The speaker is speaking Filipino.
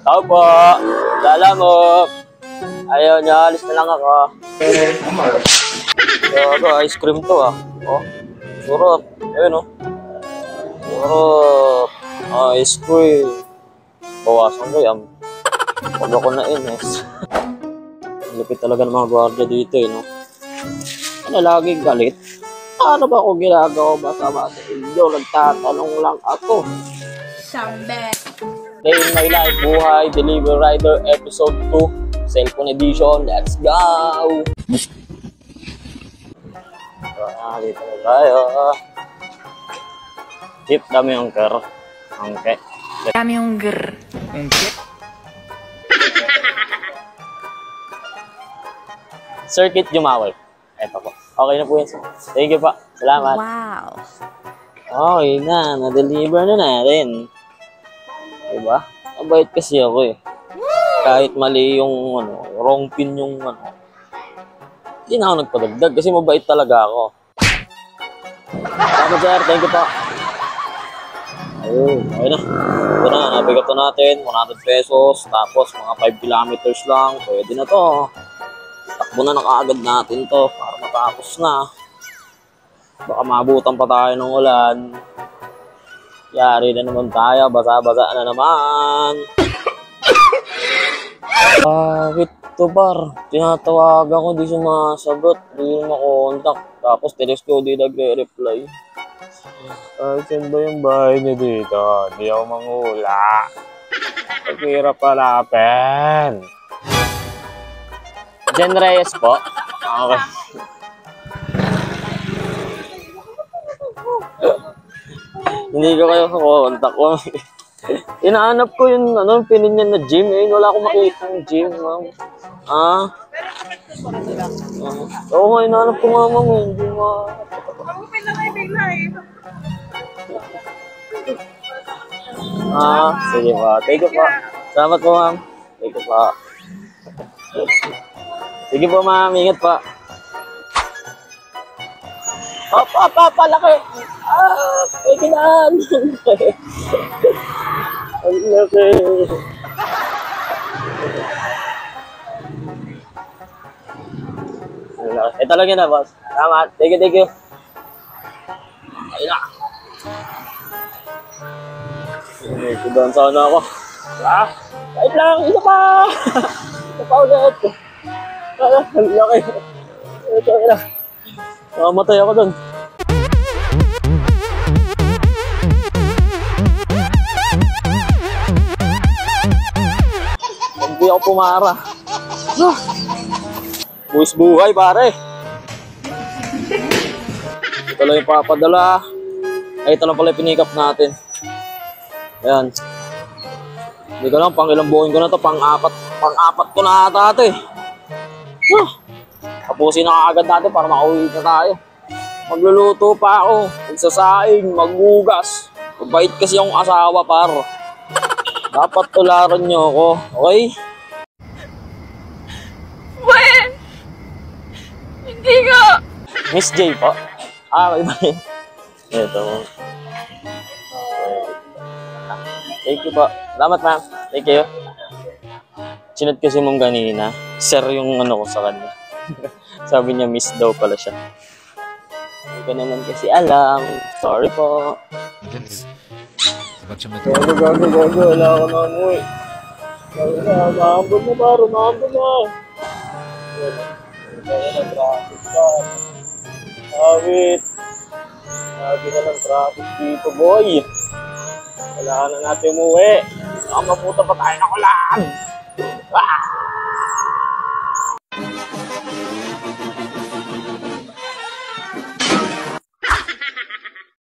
Tao po. Lala mo. Ayaw niya, alis na lang ako. Gago, ice cream to ah. Oh, surot. Ayun oh. Surot. Ice cream. Bawasan ko yan. Pag ako na ines. Lupit talaga ng mga gwardiya dito eh, no? Ano laging galit? Ano ba ako ginagawa masama sa inyo? Nagtatanong lang ako. Sambe. Day in my life, buhay, Delivery Rider, episode 2, cellphone edition, let's go! Dito na tayo. Jeep, dami yung ker. Okay. Dami yung grr. Circuit Jumawi. Eto po. Okay na po yun. Thank you po. Salamat. Wow. Okay na. Na-deliver na natin. Diba? Mabait kasi ako eh. Kahit mali yung wrong pin yung hindi na ako nagpadagdag kasi mabait talaga ako. Salamat sir. Thank you po. Ayun. Okay na. Ito na. Nabigat na natin. 100 pesos. Tapos mga 5 kilometers lang. Pwede na to. Takbo na kaagad natin to para matapos na. Baka mabutan pa tayo ng ulan. Yari na naman tayo. Basa-basa na naman. Bakit to bar? Tinatawagan ko, di sumasagot. Di makontak. Tapos text ko, di nagre-reply. Saan ba yung bahay niya dito? Di ako mangula. Pag-hirap palapin. Jen Reyes po. Okay. Hindi ko kayo kakontak ko. Inaanap ko yung pinin niya na gym. Eh, wala akong makita ng gym. Oo nga, inaanap ko nga ma'am. Hindi nga. Sige po. Thank you po. Salamat po ma'am. Thank you po. Sige po ma'am, ingat po. Laki! May kinaan! Ang laki! Ito lang yun na, boss. Salamat. Thank you. Ayun na. Kudan sana ako. Wait lang, isa pa! Isa pa ulit. Ang laki. Ito na. Nakamatay ako dun. Hindi ako pumara. Buwis buhay pare. Ito lang yung papadala. Ay, ito lang pala yung pinikap natin. Ayan. Hindi ko lang, pang ilang buuin ko na to. Pang-apat ko na ata ito eh. Tapusin na agad natin para makauwi na tayo. Magluluto pa ako. Magsasaing, maghugas. Mabait kasi yung asawa par. Dapat tularan nyo ako. Okay? When? Hindi ka. Miss J po. Okay ba yun? Ito. Thank you po. Salamat ma'am. Thank you. Sinad kasi mong kanina. Sir yung ko sa kanya. Sabi niya miss daw pala siya. Hindi ko naman kasi alam. Sorry po. Gago. Wala ka na umuwi. Naambod na baro. Naambod na. Traffic pa. Awit. Lagi na ng traffic dito, boy. Wala na natin umuwi. Baka maputa pa tayo ng ulan.